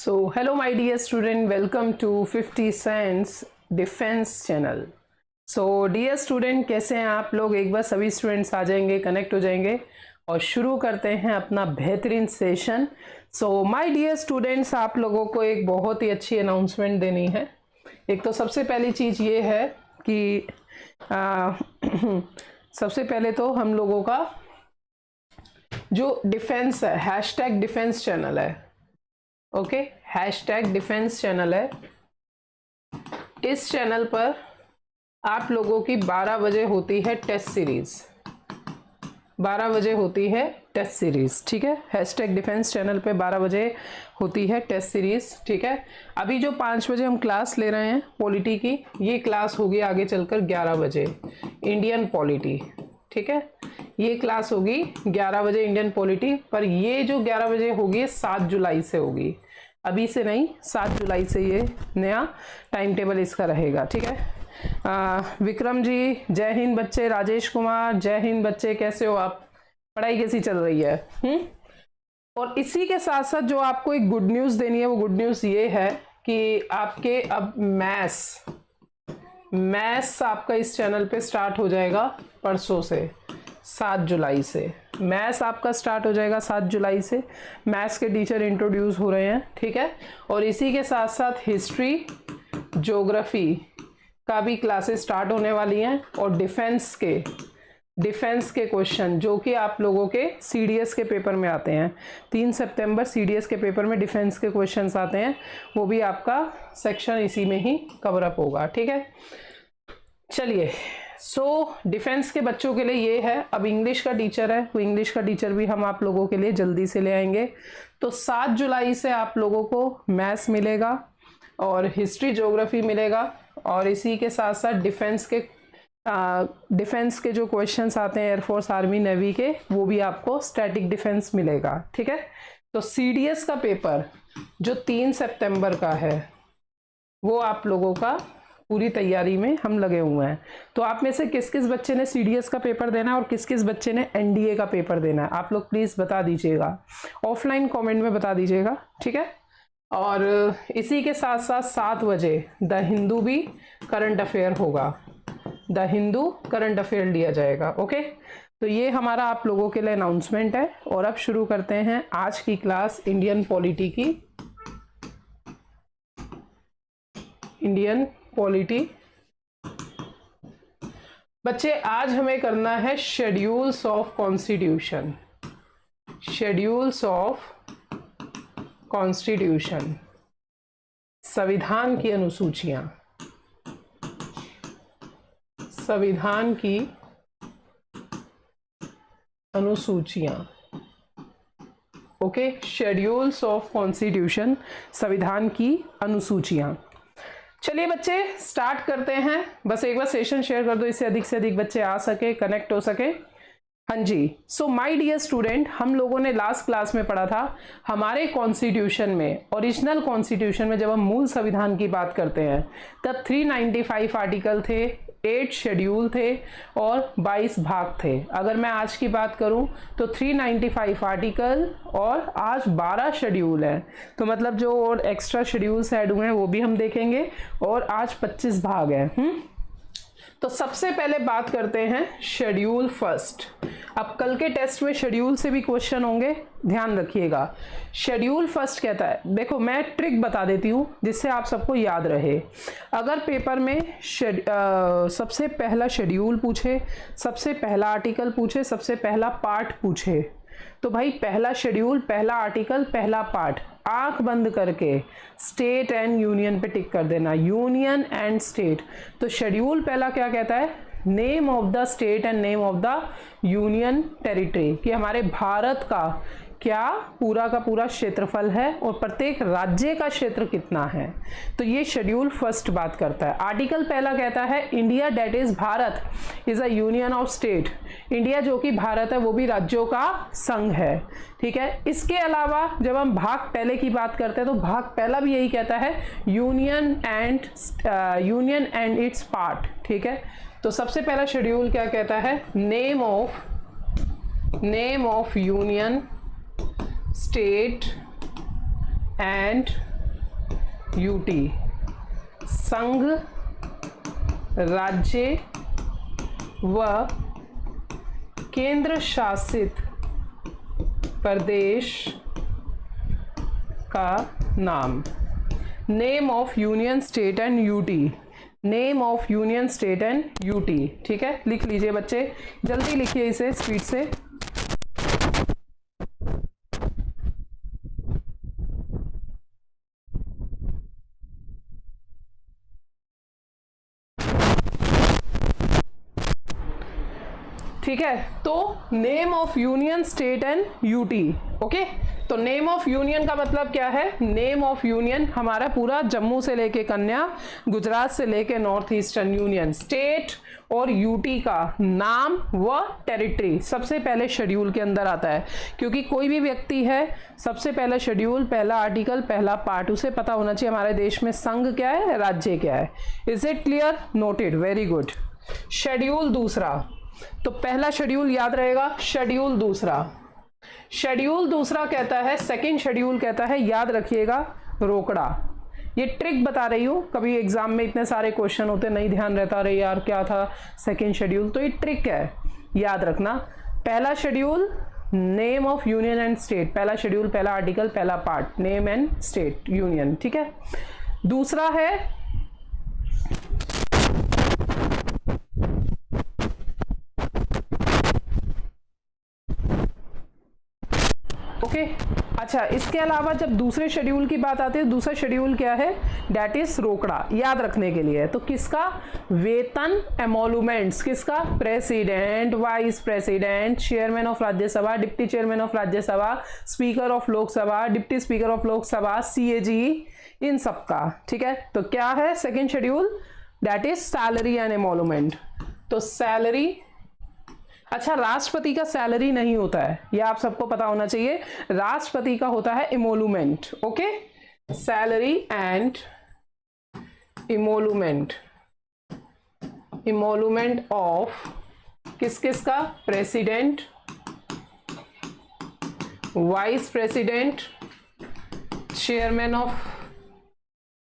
So hello my dear student, welcome to 50 Cents Defense channel. So dear student, कैसे हैं आप लोग? एक बार सभी स्टूडेंट्स आ जाएंगे, कनेक्ट हो जाएंगे और शुरू करते हैं अपना बेहतरीन session. So my dear students, आप लोगों को एक बहुत ही अच्छी अनाउंसमेंट देनी है. एक तो सबसे पहली चीज़ ये है कि सबसे पहले तो हम लोगों का जो डिफेंस है, हैशटैग डिफेंस चैनल है, ओके, हैशटैग डिफेंस चैनल है. इस चैनल पर आप लोगों की 12 बजे होती है टेस्ट सीरीज. 12 बजे होती है टेस्ट सीरीज, ठीक है. हैशटैग डिफेंस चैनल पे 12 बजे होती है टेस्ट सीरीज, ठीक है. अभी जो 5 बजे हम क्लास ले रहे हैं पॉलिटी की, ये क्लास होगी आगे चलकर 11 बजे इंडियन पॉलिटी, ठीक है. ये क्लास होगी 11 बजे इंडियन पॉलिटी, पर ये जो 11 बजे होगी 7 जुलाई से होगी, अभी से नहीं. 7 जुलाई से ये नया टाइम टेबल इसका रहेगा, ठीक है. विक्रम जी जय हिंद बच्चे. राजेश कुमार जय हिंद बच्चे, कैसे हो आप? पढ़ाई कैसी चल रही है? और इसी के साथ साथ जो आपको एक गुड न्यूज़ देनी है, वो गुड न्यूज़ ये है कि आपके अब मैथ्स आपका इस चैनल पे स्टार्ट हो जाएगा परसों से, 7 जुलाई से. मैथ्स आपका स्टार्ट हो जाएगा 7 जुलाई से. मैथ्स के टीचर इंट्रोड्यूस हो रहे हैं, ठीक है. और इसी के साथ साथ हिस्ट्री, ज्योग्राफी का भी क्लासेस स्टार्ट होने वाली हैं. और डिफेंस के क्वेश्चन जो कि आप लोगों के सीडीएस के पेपर में आते हैं, 3 सितंबर सीडीएस के पेपर में डिफेंस के क्वेश्चंस आते हैं, वो भी आपका सेक्शन इसी में ही कवर अप होगा, ठीक है. चलिए, सो डिफेंस के बच्चों के लिए ये है. अब इंग्लिश का टीचर है, वो इंग्लिश का टीचर भी हम आप लोगों के लिए जल्दी से ले आएंगे. तो 7 जुलाई से आप लोगों को मैथ्स मिलेगा और हिस्ट्री ज्योग्राफी मिलेगा. और इसी के साथ साथ डिफेंस के जो क्वेश्चंस आते हैं एयरफोर्स आर्मी नेवी के, वो भी आपको स्टैटिक डिफेंस मिलेगा, ठीक है. तो सीडीएस का पेपर जो 3 सितंबर का है, वो आप लोगों का पूरी तैयारी में हम लगे हुए हैं. तो आप में से किस किस बच्चे ने सीडीएस का पेपर देना है और किस किस बच्चे ने एनडीए का पेपर देना है, आप लोग प्लीज़ बता दीजिएगा. ऑफलाइन कमेंट में बता दीजिएगा, ठीक है. और इसी के साथ साथ 7 बजे द हिंदू भी करंट अफेयर होगा. द हिंदू करंट अफेयर लिया जाएगा, ओके. तो ये हमारा आप लोगों के लिए अनाउंसमेंट है. और अब शुरू करते हैं आज की क्लास इंडियन पॉलिटी की. इंडियन पॉलिटी बच्चे, आज हमें करना है schedules of constitution. Schedules of constitution, संविधान की अनुसूचियां. संविधान की अनुसूचियां, ओके. शेड्यूल्स ऑफ कॉन्स्टिट्यूशन, संविधान की अनुसूचियां. चलिए बच्चे स्टार्ट करते हैं. बस एक बार सेशन शेयर कर दो, इससे अधिक बच्चे आ सके, कनेक्ट हो सके. हाँ जी. सो माय डियर स्टूडेंट, हम लोगों ने लास्ट क्लास में पढ़ा था हमारे कॉन्स्टिट्यूशन में, ओरिजिनल कॉन्स्टिट्यूशन में जब हम मूल संविधान की बात करते हैं तब 395 आर्टिकल थे, 8 शेड्यूल थे और 22 भाग थे. अगर मैं आज की बात करूं तो 395 आर्टिकल और आज 12 शेड्यूल हैं. तो मतलब जो और एक्स्ट्रा शेड्यूल्स ऐड हुए हैं वो भी हम देखेंगे. और आज 25 भाग हैं. तो सबसे पहले बात करते हैं शेड्यूल फर्स्ट. अब कल के टेस्ट में शेड्यूल से भी क्वेश्चन होंगे, ध्यान रखिएगा. शेड्यूल फर्स्ट कहता है, देखो मैं ट्रिक बता देती हूँ जिससे आप सबको याद रहे. अगर पेपर में सबसे पहला शेड्यूल पूछे, सबसे पहला आर्टिकल पूछे, सबसे पहला पार्ट पूछे, तो भाई पहला शेड्यूल, पहला आर्टिकल, पहला पार्ट, आंख बंद करके स्टेट एंड यूनियन पे टिक कर देना. Union and state. तो शेड्यूल पहला क्या कहता है? Name of the state and name of the union territory, कि हमारे भारत का क्या पूरा का पूरा क्षेत्रफल है और प्रत्येक राज्य का क्षेत्र कितना है. तो ये शेड्यूल फर्स्ट बात करता है. आर्टिकल पहला कहता है India that is Bharat is a union of state. India जो कि भारत है वो भी राज्यों का संघ है, ठीक है. इसके अलावा जब हम भाग पहले की बात करते हैं तो भाग पहला भी यही कहता है यूनियन एंड इट्स पार्ट, ठीक है. तो सबसे पहला शेड्यूल क्या कहता है? Name of union, state and UT, संघ, राज्य व केंद्र शासित प्रदेश का नाम। Name of union state and UT, name of union state and UT. ठीक है, लिख लीजिए बच्चे, जल्दी लिखिए इसे स्पीड से। ठीक है, तो name of union state and UT. Okay, तो नेम ऑफ यूनियन का मतलब क्या है? नेम ऑफ यूनियन हमारा पूरा जम्मू से लेके कन्या, गुजरात से लेके नॉर्थ ईस्टर्न यूनियन, स्टेट और यूटी का नाम व टेरिटरी सबसे पहले शेड्यूल के अंदर आता है। क्योंकि कोई भी व्यक्ति है, सबसे पहला शेड्यूल, पहला आर्टिकल, पहला पार्ट, उसे पता होना चाहिए हमारे देश में संघ क्या है, राज्य क्या है। Is it clear? Noted, very good. Schedule दूसरा, तो पहला शेड्यूल याद रहेगा, शेड्यूल दूसरा। शेड्यूल दूसरा कहता है, सेकंड शेड्यूल कहता है, याद रखिएगा, रोकड़ा। ये ट्रिक बता रही हूं, कभी एग्जाम में इतने सारे क्वेश्चन होते नहीं ध्यान रहता, अरे यार क्या था सेकंड शेड्यूल, तो ये ट्रिक है, याद रखना। पहला schedule name of union and state, पहला शेड्यूल, पहला आर्टिकल, पहला part, name and state union. ठीक है, दूसरा है ओके। अच्छा, इसके अलावा जब दूसरे शेड्यूल की बात आती है, दूसरा शेड्यूल क्या है? डेट इज रोकड़ा, याद रखने के लिए। तो किसका? वेतन एमोलूमेंट्स, किसका? President, vice president, chairman of Rajya Sabha, deputy chairman of Rajya Sabha, speaker of Lok Sabha, deputy speaker of Lok Sabha, CAG, इन सबका। ठीक है, तो क्या है second schedule? That is salary and emolument. तो सैलरी, अच्छा, राष्ट्रपति का सैलरी नहीं होता है, यह आप सबको पता होना चाहिए, राष्ट्रपति का होता है इमोलूमेंट। ओके, सैलरी एंड इमोलूमेंट, इमोलूमेंट ऑफ किस किस का? President, vice president, chairman of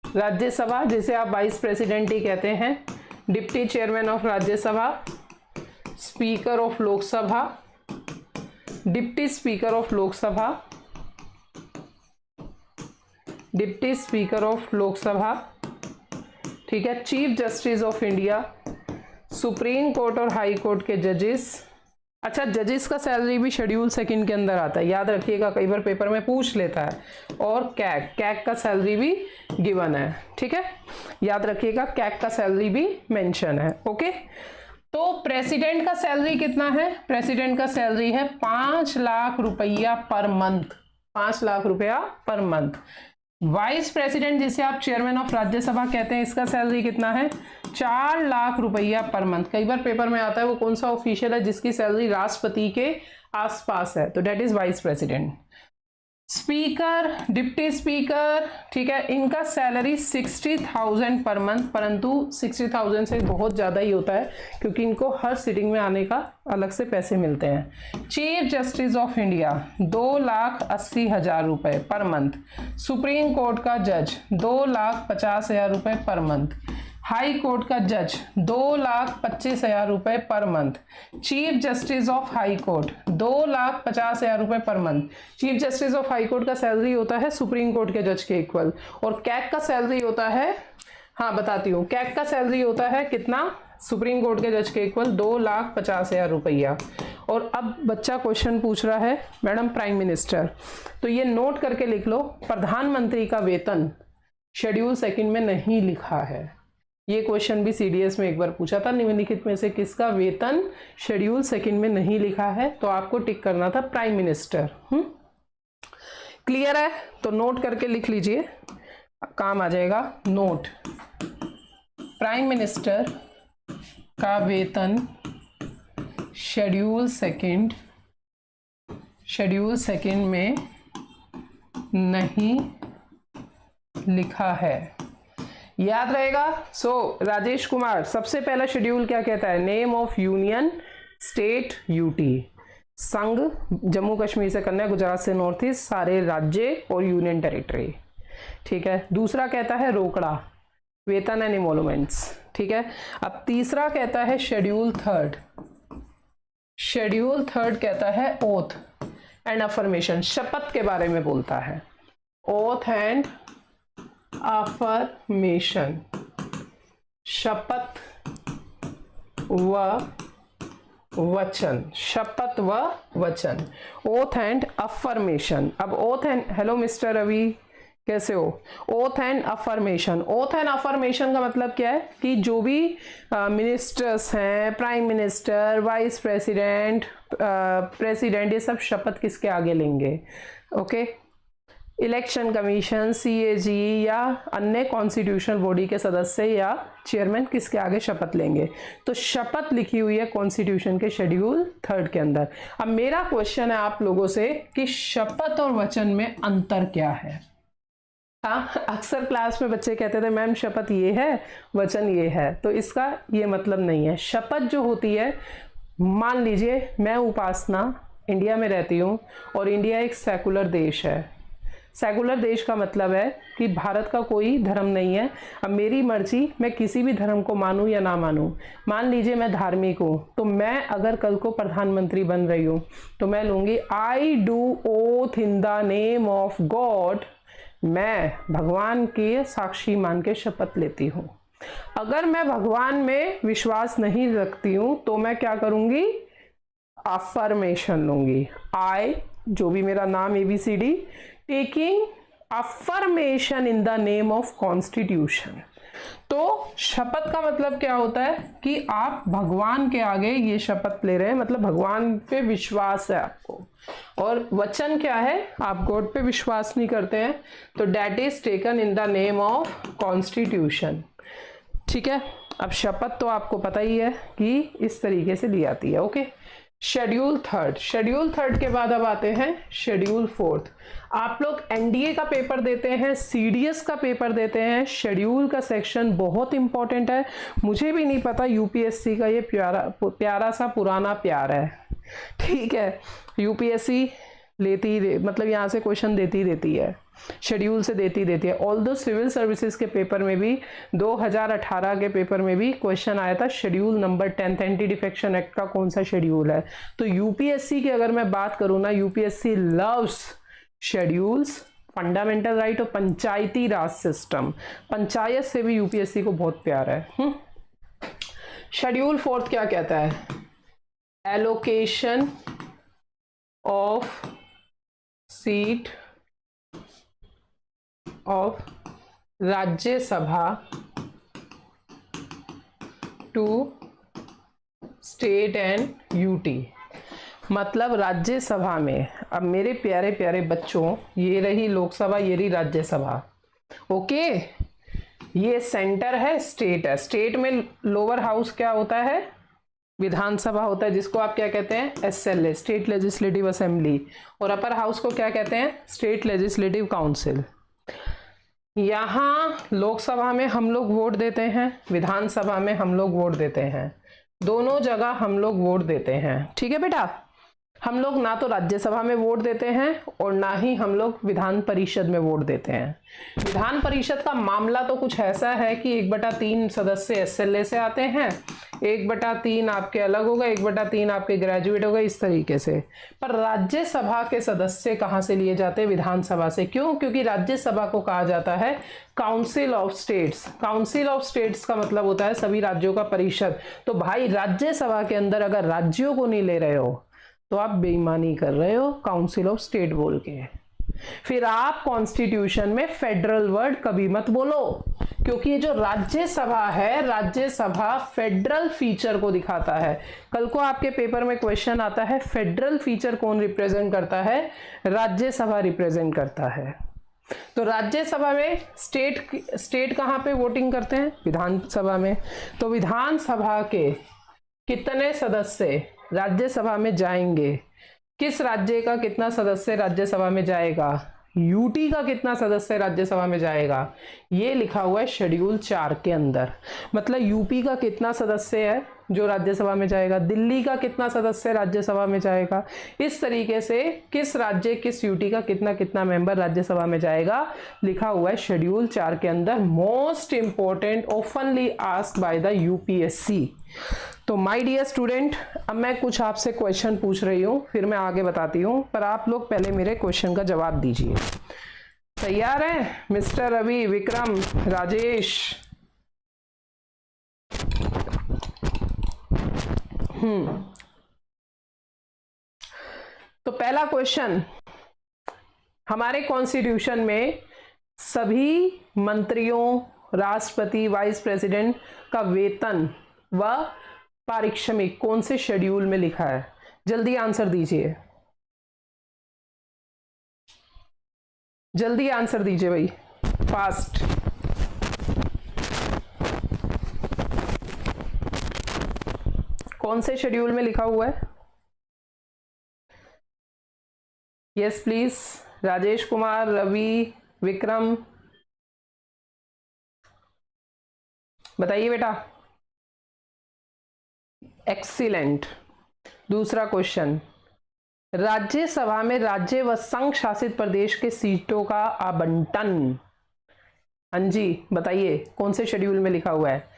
Rajya Sabha, जिसे आप वाइस प्रेसिडेंट ही कहते हैं, deputy chairman of Rajya Sabha, speaker of Lok Sabha, deputy speaker of Lok Sabha, deputy speaker of Lok Sabha. ठीक है, chief justice of India, supreme court और हाई कोर्ट के जजेस। अच्छा, जजेस का सैलरी भी शेड्यूल सेकंड के अंदर आता है, याद रखिएगा, कई बार पेपर में पूछ लेता है। और कैग का सैलरी भी गिवन है। ठीक है, याद रखिएगा, कैग का सैलरी भी मेंशन है। ओके, तो प्रेसिडेंट का सैलरी कितना है? प्रेसिडेंट का सैलरी है 5 लाख रुपया पर मंथ, 5 लाख रुपया पर मंथ। वाइस प्रेसिडेंट, जिसे आप चेयरमैन ऑफ राज्यसभा कहते हैं, इसका सैलरी कितना है? 4 लाख रुपया पर मंथ। कई बार पेपर में आता है वो कौन सा ऑफिशियल है जिसकी सैलरी राष्ट्रपति के आसपास है, तो that is vice president. Speaker, deputy speaker, ठीक है, इनका सैलरी 60,000 पर मंथ, परंतु 60,000 से बहुत ज़्यादा ही होता है क्योंकि इनको हर सिटिंग में आने का अलग से पैसे मिलते हैं। चीफ जस्टिस ऑफ इंडिया 2,80,000 रुपये पर मंथ। सुप्रीम कोर्ट का जज 2,50,000 रुपये पर मंथ। हाई कोर्ट का जज 2,25,000 रुपये per month. Chief justice of high court 2,50,000 रुपये per month. Chief justice of high court का सैलरी होता है सुप्रीम कोर्ट के जज के इक्वल। और कैग का सैलरी होता है, हाँ बताती हूँ, कैग का सैलरी होता है कितना? सुप्रीम कोर्ट के जज के इक्वल 2,50,000 रुपया। और अब बच्चा क्वेश्चन पूछ रहा है, मैडम प्राइम मिनिस्टर, तो ये नोट करके लिख लो, प्रधानमंत्री का वेतन शेड्यूल सेकंड में नहीं लिखा है। ये क्वेश्चन भी सीडीएस में एक बार पूछा था, निम्नलिखित में से किसका वेतन शेड्यूल सेकंड में नहीं लिखा है? तो आपको टिक करना था प्राइम मिनिस्टर। क्लियर है? तो नोट करके लिख लीजिए, काम आ जाएगा। नोट, प्राइम मिनिस्टर का वेतन शेड्यूल सेकंड में नहीं लिखा है, याद रहेगा। राजेश कुमार, सबसे पहला शेड्यूल क्या कहता है? Name of union state UT, संघ, जम्मू कश्मीर से कन्या, गुजरात से नॉर्थ ईस्ट, सारे राज्य और यूनियन टेरिटरी। ठीक है। दूसरा कहता है रोकड़ा, वेतन एंड इमोलुमेंट्स, ठीक है। अब तीसरा कहता है शेड्यूल थर्ड, शेड्यूल थर्ड कहता है ओथ एंड अफर्मेशन, शपथ के बारे में बोलता है, ओथ एंड अफर्मेशन, शपथ व वचन, शपथ व वचन, ओथ एंड अफर्मेशन। अब oath and, hello mister Ravi कैसे हो, oath and affirmation, oath and affirmation का मतलब क्या है कि जो भी मिनिस्टर्स हैं, prime minister, vice president, president, ये सब शपथ किसके आगे लेंगे, ओके। इलेक्शन कमीशन, सीएजी या अन्य कॉन्स्टिट्यूशनल बॉडी के सदस्य या चेयरमैन किसके आगे शपथ लेंगे, तो शपथ लिखी हुई है कॉन्स्टिट्यूशन के शेड्यूल थर्ड के अंदर। अब मेरा क्वेश्चन है आप लोगों से कि शपथ और वचन में अंतर क्या है। हाँ, अक्सर क्लास में बच्चे कहते थे मैम शपथ ये है, वचन ये है, तो इसका ये मतलब नहीं है। शपथ जो होती है, मान लीजिए मैं उपासना इंडिया में रहती हूँ और इंडिया एक सेकुलर देश है। सेकुलर देश का मतलब है कि भारत का कोई धर्म नहीं है। अब मेरी मर्जी, मैं किसी भी धर्म को मानूं या ना मानूं। मान लीजिए मैं धार्मिक हूँ, तो मैं अगर कल को प्रधानमंत्री बन रही हूँ तो मैं लूँगी I do oath in the name of God, मैं भगवान के साक्षी मान के शपथ लेती हूँ। अगर मैं भगवान में विश्वास नहीं रखती हूँ तो मैं क्या करूँगी, अफर्मेशन लूँगी। आई, जो भी मेरा नाम ABCD, taking affirmation in the name of constitution. तो शपथ का मतलब क्या होता है कि आप भगवान के आगे ये शपथ ले रहे हैं, मतलब भगवान पे विश्वास है आपको। और वचन क्या है, आप गॉड पे विश्वास नहीं करते हैं, तो that is taken in the name of constitution, ठीक है। अब शपथ तो आपको पता ही है कि इस तरीके से ली जाती है, okay. Schedule third, schedule third के बाद अब आते हैं शेड्यूल फोर्थ। आप लोग एनडीए का पेपर देते हैं, सीडीएस का पेपर देते हैं, शेड्यूल का सेक्शन बहुत इंपॉर्टेंट है। मुझे भी नहीं पता, यूपीएससी का ये प्यारा सा पुराना प्यार है, ठीक है। यूपीएससी लेती ही, मतलब यहाँ से क्वेश्चन देती रहती है, शेड्यूल से देती है। ऑल्दो सिविल सर्विसेज के पेपर में भी 2018 के पेपर में भी क्वेश्चन आया था, schedule number 10 anti defection act का कौन सा शेड्यूल है। तो यूपीएससी की अगर मैं बात करूँ ना, UPSC loves schedules, fundamental right और पंचायती राज सिस्टम, पंचायत से भी यूपीएससी को बहुत प्यार है। शेड्यूल फोर्थ क्या कहता है, allocation of seat of Rajya Sabha to state and UT. मतलब राज्यसभा में, अब मेरे प्यारे प्यारे बच्चों, ये रही लोकसभा, ये रही राज्यसभा, ओके। ये सेंटर है, स्टेट है। स्टेट में लोअर हाउस क्या होता है, विधानसभा होता है, जिसको आप क्या कहते हैं, SLA, स्टेट लेजिस्लेटिव असेंबली। और अपर हाउस को क्या कहते हैं, स्टेट लेजिस्लेटिव काउंसिल। यहाँ लोकसभा में हम लोग वोट देते हैं, विधानसभा में हम लोग वोट देते हैं, दोनों जगह हम लोग वोट देते हैं, ठीक है बेटा। हम लोग ना तो राज्यसभा में वोट देते हैं और ना ही हम लोग विधान परिषद में वोट देते हैं। विधान परिषद का मामला तो कुछ ऐसा है कि 1/3 सदस्य SLA से आते हैं, 1/3 आपके अलग होगा, 1/3 आपके ग्रेजुएट होगा, इस तरीके से। पर राज्यसभा के सदस्य कहाँ से लिए जाते हैं, विधानसभा से। क्यों, क्योंकि राज्यसभा को कहा जाता है council of states. Council of states का मतलब होता है सभी राज्यों का परिषद। तो भाई राज्यसभा के अंदर अगर राज्यों को नहीं ले रहे हो तो आप बेईमानी कर रहे हो, काउंसिल ऑफ स्टेट बोल के। फिर आप कॉन्स्टिट्यूशन में फेडरल वर्ड कभी मत बोलो, क्योंकि ये जो राज्यसभा है, राज्यसभा फेडरल फीचर को दिखाता है। कल को आपके पेपर में क्वेश्चन आता है, फेडरल फीचर कौन रिप्रेजेंट करता है, राज्यसभा रिप्रेजेंट करता है। तो राज्यसभा में स्टेट कहाँ पे वोटिंग करते हैं, विधानसभा में। तो विधानसभा के कितने सदस्य राज्यसभा में जाएंगे, किस राज्य का कितना सदस्य राज्यसभा में जाएगा, यूटी का कितना सदस्य राज्यसभा में जाएगा, ये लिखा हुआ है शेड्यूल 4 के अंदर। मतलब यूपी का कितना सदस्य है जो राज्यसभा में जाएगा, दिल्ली का कितना सदस्य राज्यसभा में जाएगा, इस तरीके से किस राज्य किस यूटी का कितना कितना मेंबर राज्यसभा में जाएगा लिखा हुआ है शेड्यूल 4 के अंदर। Most important, openly asked by the UPSC. तो माय डियर स्टूडेंट, अब मैं कुछ आपसे क्वेश्चन पूछ रही हूँ, फिर मैं आगे बताती हूँ, पर आप लोग पहले मेरे क्वेश्चन का जवाब दीजिए। तैयार हैं मिस्टर रवि, विक्रम, राजेश? तो पहला क्वेश्चन, हमारे कॉन्स्टिट्यूशन में सभी मंत्रियों, राष्ट्रपति, वाइस प्रेसिडेंट का वेतन व पारिश्रमिक कौन से शेड्यूल में लिखा है? जल्दी आंसर दीजिए, जल्दी आंसर दीजिए भाई, फास्ट। कौन से शेड्यूल में लिखा हुआ है? यस प्लीज, राजेश कुमार, रवि, विक्रम, बताइए बेटा। एक्सीलेंट। दूसरा क्वेश्चन, राज्यसभा में राज्य व संघ शासित प्रदेश के सीटों का आवंटन, हाँ जी बताइए, कौन से शेड्यूल में लिखा हुआ है?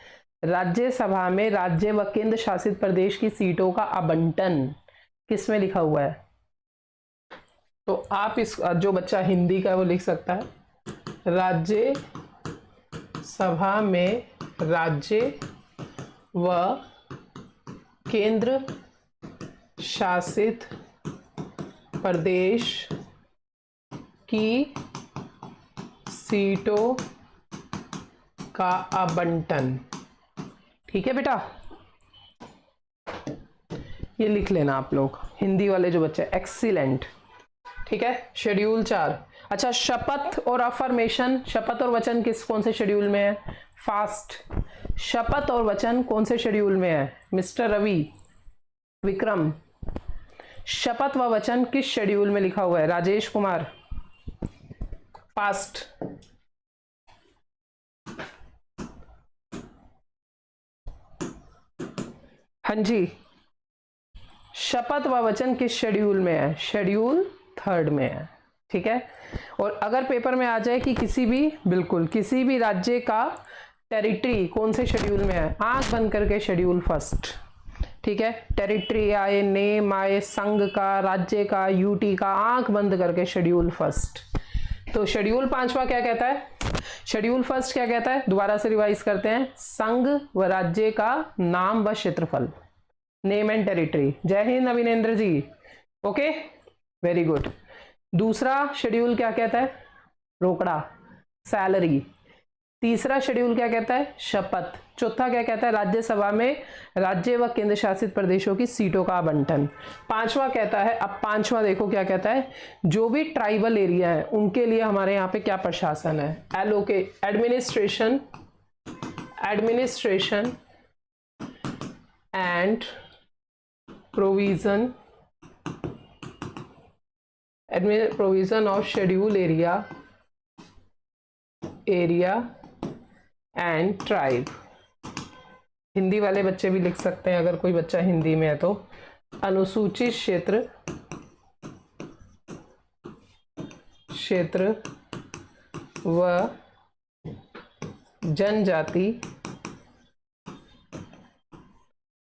राज्यसभा में राज्य व केंद्र शासित प्रदेश की सीटों का आवंटन किस में लिखा हुआ है? तो आप इस, जो बच्चा हिंदी का वो लिख सकता है, राज्य सभा में राज्य व केंद्र शासित प्रदेश की सीटों का आवंटन। ठीक है बेटा, ये लिख लेना आप लोग, हिंदी वाले जो बच्चे। एक्सीलेंट। ठीक है, शेड्यूल 4। अच्छा, शपथ और अफर्मेशन, शपथ और वचन कौन से शेड्यूल में है? फास्ट। शपथ और वचन कौन से शेड्यूल में है? मिस्टर रवि, विक्रम, शपथ व वचन किस शेड्यूल में लिखा हुआ है? राजेश कुमार, फास्ट। हाँ जी, शपथ व वचन किस शेड्यूल में है? शेड्यूल 3 में है। ठीक है, और अगर पेपर में आ जाए कि किसी भी, बिल्कुल किसी भी राज्य का टेरिटरी कौन से शेड्यूल में है, आंख बंद करके शेड्यूल 1। ठीक है, टेरिटरी आए, नेम आए, संघ का, राज्य का, यूटी का, आंख बंद करके शेड्यूल 1। तो शेड्यूल 5वां क्या कहता है? शेड्यूल 1 क्या कहता है? दोबारा से रिवाइज करते हैं। संघ व राज्य का नाम व क्षेत्रफल, नेम एंड टेरिटरी। जय हिंद Abhinendra ji. Okay, very good. दूसरा शेड्यूल क्या कहता है? रोकड़ा, सैलरी। तीसरा शेड्यूल क्या कहता है? शपथ। चौथा क्या कहता है? राज्यसभा में राज्य व केंद्र शासित प्रदेशों की सीटों का आवंटन। 5वां कहता है, अब 5वां देखो क्या कहता है, जो भी ट्राइबल एरिया है उनके लिए हमारे यहाँ पे क्या प्रशासन है? एलोके, administration, administration and provision, provision of schedule area, area and tribe. Hindi वाले बच्चे भी लिख सकते हैं अगर कोई बच्चा हिंदी में है तो। अनुसूचित क्षेत्र, क्षेत्र व जनजाति,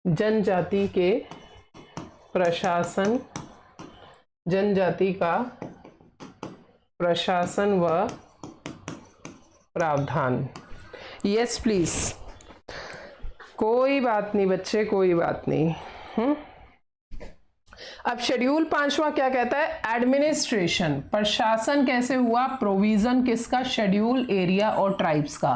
जनजाति के प्रशासन, जनजाति का प्रशासन व प्रावधान। यस प्लीज, कोई बात नहीं बच्चे, कोई बात नहीं। अब शेड्यूल 5वां क्या कहता है? एडमिनिस्ट्रेशन, प्रशासन कैसे हुआ? प्रोविजन किसका? शेड्यूल एरिया और ट्राइब्स का।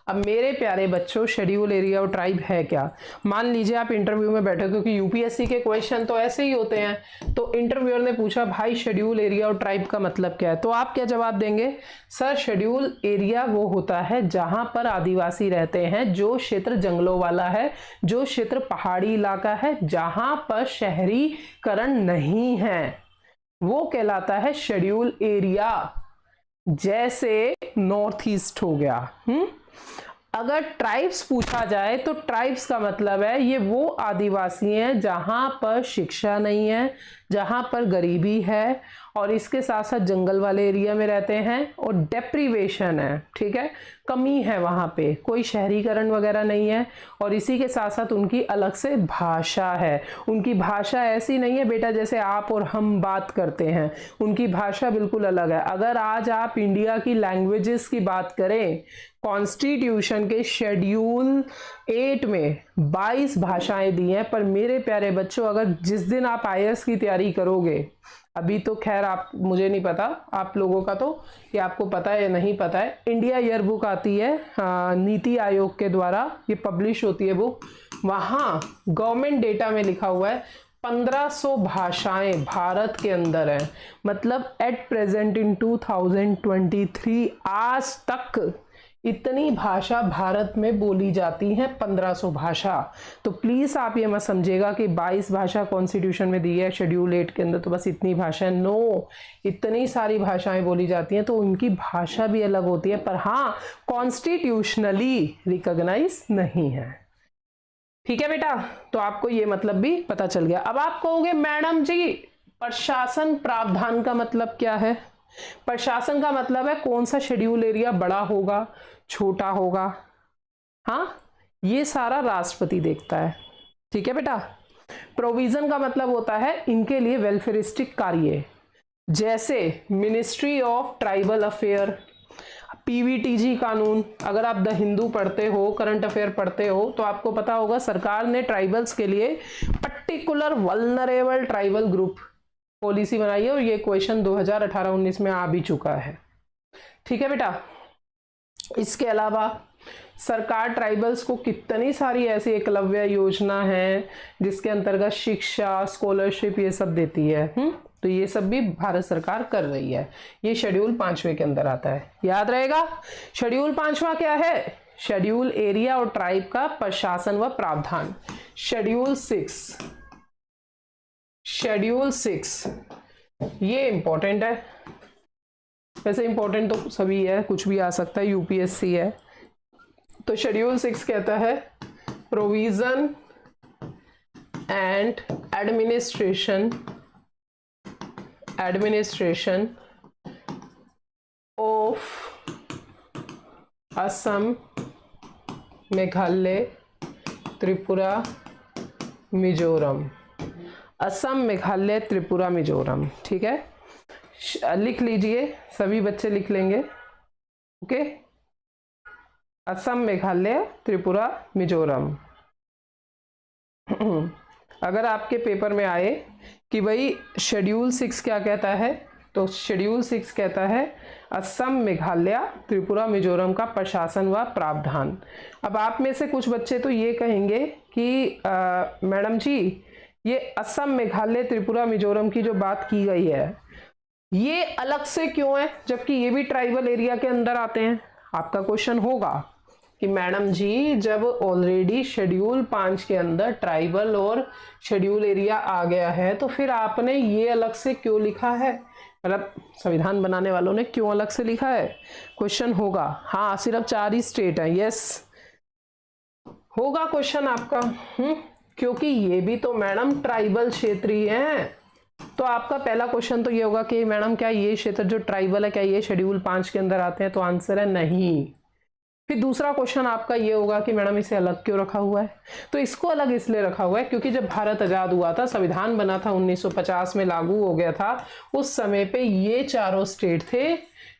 अब मेरे प्यारे बच्चों, शेड्यूल एरिया और ट्राइब है क्या? मान लीजिए आप इंटरव्यू में बैठे, क्योंकि यूपीएससी के क्वेश्चन तो ऐसे ही होते हैं, तो इंटरव्यूअर ने पूछा भाई शेड्यूल एरिया और ट्राइब का मतलब क्या है, तो आप क्या जवाब देंगे? सर शेड्यूल एरिया वो होता है जहां पर आदिवासी रहते हैं, जो क्षेत्र जंगलों वाला है, जो क्षेत्र पहाड़ी इलाका है, जहां पर शहरीकरण नहीं है, वो कहलाता है शेड्यूल एरिया। जैसे नॉर्थ ईस्ट हो गया। अगर ट्राइब्स पूछा जाए तो ट्राइब्स का मतलब है ये वो आदिवासी हैं जहां पर शिक्षा नहीं है, जहां पर गरीबी है और इसके साथ साथ जंगल वाले एरिया में रहते हैं और डेप्रीवेशन है, ठीक है, कमी है वहां पे, कोई शहरीकरण वगैरह नहीं है और इसी के साथ साथ उनकी अलग से भाषा है। उनकी भाषा ऐसी नहीं है बेटा जैसे आप और हम बात करते हैं, उनकी भाषा बिल्कुल अलग है। अगर आज आप इंडिया की लैंग्वेजेस की बात करें, कॉन्स्टिट्यूशन के शेड्यूल 8 में 22 भाषाएं दी हैं, पर मेरे प्यारे बच्चों अगर जिस दिन आप IAS की तैयारी करोगे, अभी तो खैर आप, मुझे नहीं पता आप लोगों का तो कि आपको पता है या नहीं पता है, इंडिया ईयर बुक आती है नीति आयोग के द्वारा, ये पब्लिश होती है बुक, वहाँ गवर्नमेंट डेटा में लिखा हुआ है 1500 भाषाएं भारत के अंदर है। मतलब एट प्रेजेंट इन 2023 आज तक इतनी भाषा भारत में बोली जाती हैं, 1500 भाषा। तो प्लीज आप ये मत समझिएगा कि 22 भाषा कॉन्स्टिट्यूशन में दी है शेड्यूल 8 के अंदर तो बस इतनी भाषा है, नो, इतनी सारी भाषाएं बोली जाती हैं तो उनकी भाषा भी अलग होती है, पर हाँ कॉन्स्टिट्यूशनली रिकॉग्नाइज नहीं है। ठीक है बेटा, तो आपको ये मतलब भी पता चल गया। अब आप कहोगे मैडम जी प्रशासन प्रावधान का मतलब क्या है? प्रशासन का मतलब है कौन सा शेड्यूल एरिया बड़ा होगा, छोटा होगा, हाँ ये सारा राष्ट्रपति देखता है। ठीक है बेटा। प्रोविजन का मतलब होता है इनके लिए वेलफेयरिस्टिक कार्य, जैसे ministry of tribal affair, PVTG कानून। अगर आप द हिंदू पढ़ते हो, करंट अफेयर पढ़ते हो तो आपको पता होगा सरकार ने ट्राइबल्स के लिए particular vulnerable tribal group policy बनाई है और ये क्वेश्चन 2018-19 में आ भी चुका है। ठीक है बेटा। इसके अलावा सरकार ट्राइबल्स को कितनी सारी ऐसी एकलव्य योजना है जिसके अंतर्गत शिक्षा, स्कॉलरशिप ये सब देती है। तो ये सब भी भारत सरकार कर रही है। ये शेड्यूल 5वें के अंदर आता है, याद रहेगा। शेड्यूल 5वां क्या है? शेड्यूल एरिया और ट्राइब का प्रशासन व प्रावधान। शेड्यूल 6 ये इंपॉर्टेंट है, वैसे इंपॉर्टेंट तो सभी है, कुछ भी आ सकता है, UPSC है। तो शेड्यूल 6 कहता है provision and administration of Assam, Meghalaya, Tripura, Mizoram. Assam, Meghalaya, Tripura, Mizoram. ठीक है, लिख लीजिए, सभी बच्चे लिख लेंगे। ओके, असम, मेघालय, त्रिपुरा, मिजोरम। अगर आपके पेपर में आए कि भाई शेड्यूल 6 क्या कहता है, तो शेड्यूल 6 कहता है असम, मेघालय, त्रिपुरा, मिजोरम का प्रशासन व प्रावधान। अब आप में से कुछ बच्चे तो ये कहेंगे कि मैडम जी ये असम, मेघालय, त्रिपुरा, मिजोरम की जो बात की गई है ये अलग से क्यों है जबकि ये भी ट्राइबल एरिया के अंदर आते हैं। आपका क्वेश्चन होगा कि मैडम जी जब ऑलरेडी शेड्यूल 5 के अंदर ट्राइबल और शेड्यूल एरिया आ गया है तो फिर आपने ये अलग से क्यों लिखा है, मतलब संविधान बनाने वालों ने क्यों अलग से लिखा है, क्वेश्चन होगा। हाँ सिर्फ 4 ही स्टेट हैं, यस होगा क्वेश्चन आपका। क्योंकि ये भी तो मैडम ट्राइबल क्षेत्र ही हैं। तो आपका पहला क्वेश्चन तो ये होगा कि मैडम क्या ये क्षेत्र जो ट्राइबल है क्या ये शेड्यूल 5 के अंदर आते हैं, तो आंसर है नहीं। फिर दूसरा क्वेश्चन आपका ये होगा कि मैडम इसे अलग क्यों रखा हुआ है, तो इसको अलग इसलिए रखा हुआ है क्योंकि जब भारत आजाद हुआ था, संविधान बना था 1950 में लागू हो गया था, उस समय पे ये चारों स्टेट थे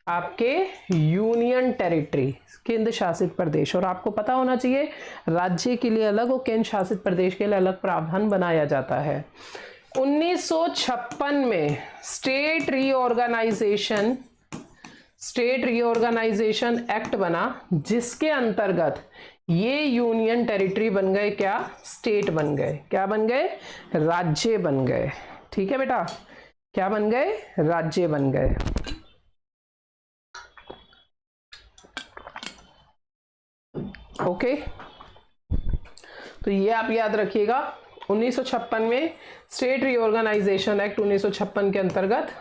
आपके यूनियन टेरिटरी, केंद्र शासित प्रदेश। और आपको पता होना चाहिए राज्य के लिए अलग और केंद्र शासित प्रदेश के लिए अलग प्रावधान बनाया जाता है। 1956 में स्टेट रीऑर्गेनाइजेशन एक्ट बना, जिसके अंतर्गत ये यूनियन टेरिटरी बन गए क्या, स्टेट बन गए, क्या बन गए, राज्य बन गए। ठीक है बेटा, क्या बन गए, राज्य बन गए। ओके, तो ये आप याद रखिएगा। 1956 में स्टेट रीऑर्गेनाइजेशन एक्ट 1956 के अंतर्गत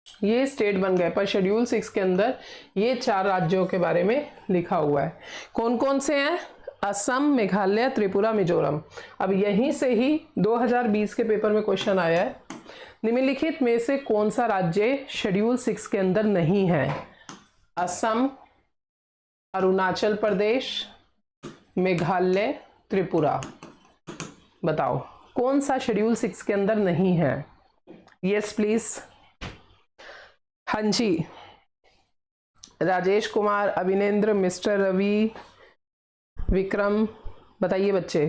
ये स्टेट बन गए, पर शेड्यूल 6 के अंदर ये 4 राज्यों के बारे में लिखा हुआ है। कौन कौन से हैं? असम, मेघालय, त्रिपुरा, मिजोरम। अब यहीं से ही 2020 के पेपर में क्वेश्चन आया है, निम्नलिखित में से कौन सा राज्य शेड्यूल 6 के अंदर नहीं है? असम, अरुणाचल प्रदेश, मेघालय, त्रिपुरा। बताओ कौन सा शेड्यूल 6 के अंदर नहीं है? Yes please. हाँ जी, राजेश कुमार, अभिनेंद्र, मिस्टर रवि, विक्रम, बताइए बच्चे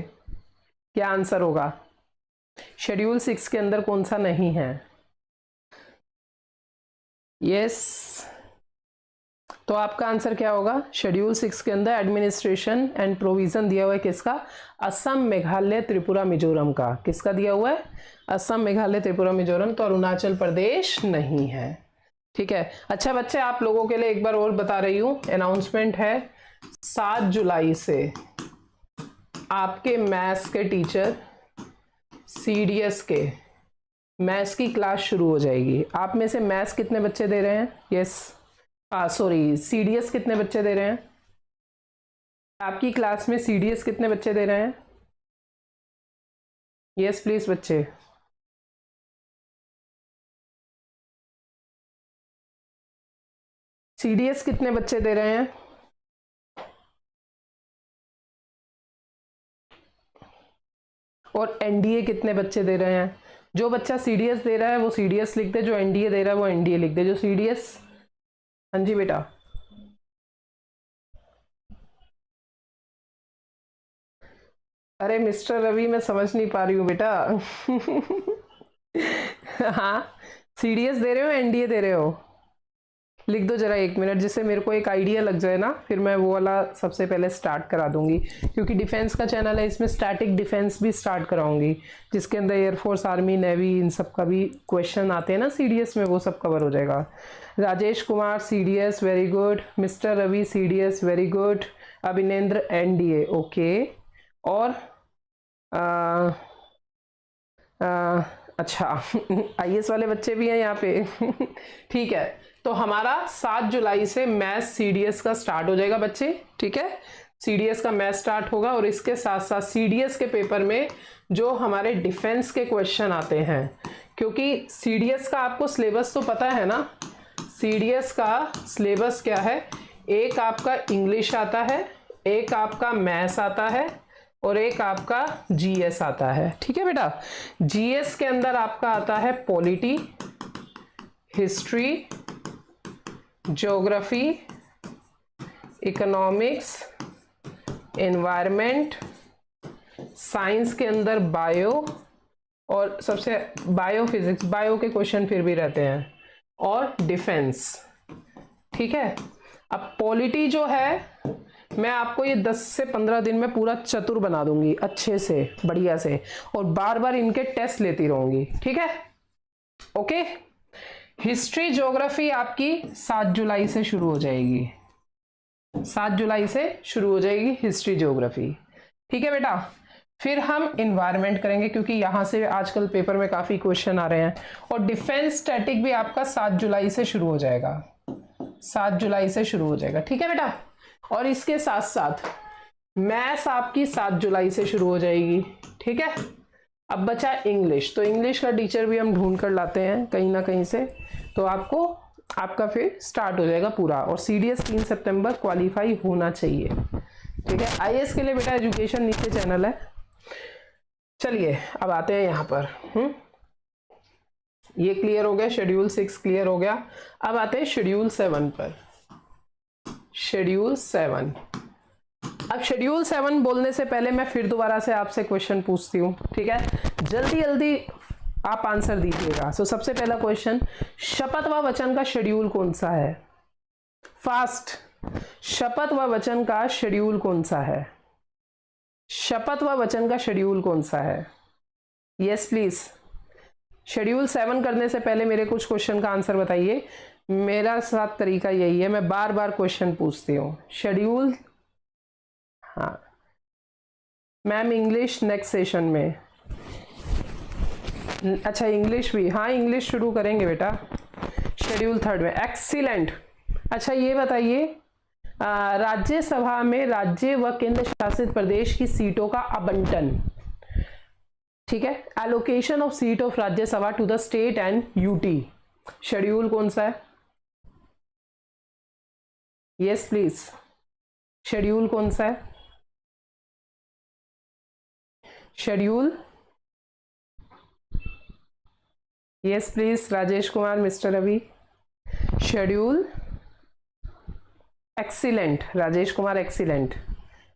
क्या आंसर होगा? शेड्यूल 6 के अंदर कौन सा नहीं है? यस, तो आपका आंसर क्या होगा? शेड्यूल 6 के अंदर एडमिनिस्ट्रेशन एंड प्रोविजन दिया हुआ है किसका? असम, मेघालय, त्रिपुरा, मिजोरम का। किसका दिया हुआ है? असम, मेघालय, त्रिपुरा, मिजोरम। तो अरुणाचल प्रदेश नहीं है। ठीक है। अच्छा बच्चे, आप लोगों के लिए एक बार और बता रही हूँ, अनाउंसमेंट है 7 जुलाई से आपके मैथ्स के टीचर CDS के मैथ्स की क्लास शुरू हो जाएगी। आप में से मैथ्स कितने बच्चे दे रहे हैं? यस, सॉरी, CDS कितने बच्चे दे रहे हैं? आपकी क्लास में CDS कितने बच्चे दे रहे हैं? यस प्लीज बच्चे। CDS कितने बच्चे दे रहे हैं? और NDA कितने बच्चे दे रहे हैं? जो बच्चा CDS दे रहा है वो CDS लिख दे, जो NDA दे रहा है वो NDA लिख दे। जो CDS, हाँ जी बेटा। अरे मिस्टर रवि, मैं समझ नहीं पा रही हूँ बेटा। हाँ, CDS दे रहे हो, NDA दे रहे हो? लिख दो जरा 1 मिनट, जिससे मेरे को एक आइडिया लग जाए ना, फिर मैं वो वाला सबसे पहले स्टार्ट करा दूंगी, क्योंकि डिफेंस का चैनल है, इसमें स्टैटिक डिफेंस भी स्टार्ट कराऊंगी, जिसके अंदर एयरफोर्स, आर्मी, नेवी, इन सब का भी क्वेश्चन आते हैं ना CDS में, वो सब कवर हो जाएगा। Rajesh Kumar CDS, very good. Mister Ravi CDS, very good. Abhinendra NDA, okay. और अच्छा, IAS वाले बच्चे भी हैं यहाँ पे। ठीक है, तो हमारा 7 जुलाई से मैथ्स CDS का स्टार्ट हो जाएगा बच्चे। ठीक है, CDS का मैथ्स स्टार्ट होगा, और इसके साथ साथ CDS के पेपर में जो हमारे डिफेंस के क्वेश्चन आते हैं, क्योंकि CDS का आपको सिलेबस तो पता है ना। CDS का सिलेबस क्या है? एक आपका इंग्लिश आता है, एक आपका मैथ्स आता है, और एक आपका GS आता है। ठीक है बेटा, GS के अंदर आपका आता है polity, history, geography, economics, environment, science के अंदर बायो, और सबसे बायोफिजिक्स, बायो के क्वेश्चन फिर भी रहते हैं, और डिफेंस। ठीक है, अब पॉलिटी जो है, मैं आपको ये 10 से 15 दिन में पूरा चतुर बना दूंगी, अच्छे से, बढ़िया से, और बार बार इनके टेस्ट लेती रहूंगी। ठीक है, ओके। हिस्ट्री, ज्योग्राफी आपकी 7 जुलाई से शुरू हो जाएगी। 7 जुलाई से शुरू हो जाएगी हिस्ट्री, ज्योग्राफी। ठीक है बेटा, फिर हम एनवायरनमेंट करेंगे, क्योंकि यहां से आजकल पेपर में काफी क्वेश्चन आ रहे हैं। और डिफेंस स्टैटिक भी आपका 7 जुलाई से शुरू हो जाएगा। 7 जुलाई से शुरू हो जाएगा। ठीक है बेटा, और इसके साथ साथ मैथ्स आपकी 7 जुलाई से शुरू हो जाएगी। ठीक है, अब बचा इंग्लिश, तो इंग्लिश का टीचर भी हम ढूंढ कर लाते हैं कहीं ना कहीं से, तो आपका फिर स्टार्ट हो जाएगा पूरा। और CDS 3 सितंबर क्वालिफाई होना चाहिए। ठीक है, IAS के लिए बेटा एजुकेशन नीचे चैनल है। चलिए अब आते हैं यहाँ पर। ये क्लियर हो गया, शेड्यूल 6 क्लियर हो गया। अब आते हैं शेड्यूल 7 पर। शेड्यूल 7, अब शेड्यूल 7 बोलने से पहले मैं फिर दोबारा से आपसे क्वेश्चन पूछती हूँ। ठीक है, जल्दी जल्दी आप आंसर दीजिएगा। सो सबसे पहला क्वेश्चन, शपथ व वचन का शेड्यूल कौन सा है? फास्ट, शपथ व वचन का शेड्यूल कौन सा है? शपथ व वचन का शेड्यूल कौन सा है? Yes please. शेड्यूल 7 करने से पहले मेरे कुछ क्वेश्चन का आंसर बताइए। मेरा साथ तरीका यही है, मैं बार बार क्वेश्चन पूछती हूँ। शेड्यूल, हाँ मैम, इंग्लिश नेक्स्ट सेशन में। अच्छा इंग्लिश भी, हाँ इंग्लिश शुरू करेंगे बेटा। शेड्यूल 3 में, एक्सीलेंट। अच्छा ये बताइए, राज्यसभा में राज्य व केंद्र शासित प्रदेश की सीटों का आवंटन, ठीक है, allocation of seat of Rajya Sabha to the state and UT, schedule कौन सा है? यस प्लीज, शेड्यूल कौन सा है? Schedule, yes please, Rajesh Kumar, mister Ravi, schedule, excellent Rajesh Kumar, excellent,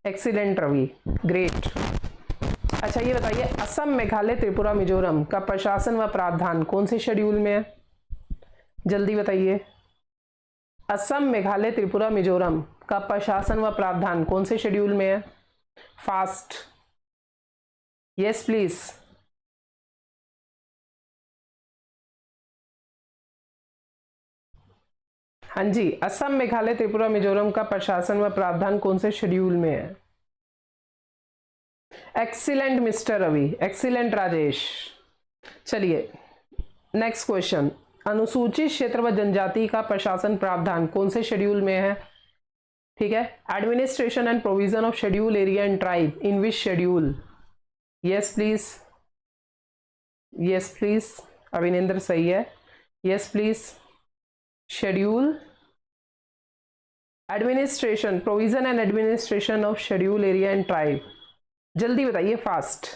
excellent Ravi, great. अच्छा ये बताइए, असम, मेघालय, त्रिपुरा, मिजोरम का प्रशासन व प्रावधान कौन से शेड्यूल में है? जल्दी बताइए। असम, मेघालय, त्रिपुरा, मिजोरम का प्रशासन व प्रावधान कौन से शेड्यूल में है? Fast, yes please. हाँ जी, असम, मेघालय, त्रिपुरा, मिजोरम का प्रशासन व प्रावधान कौन से शेड्यूल में है? Excellent mister Ravi, excellent Rajesh. चलिए नेक्स्ट क्वेश्चन, अनुसूचित क्षेत्र व जनजाति का प्रशासन प्रावधान कौन से शेड्यूल में है? ठीक है, administration and provision of schedule area and tribe in which schedule? Yes please, yes please, Abhinendra सही है, yes please. Schedule, administration, provision and administration of schedule area and tribe, जल्दी बताइए, फास्ट।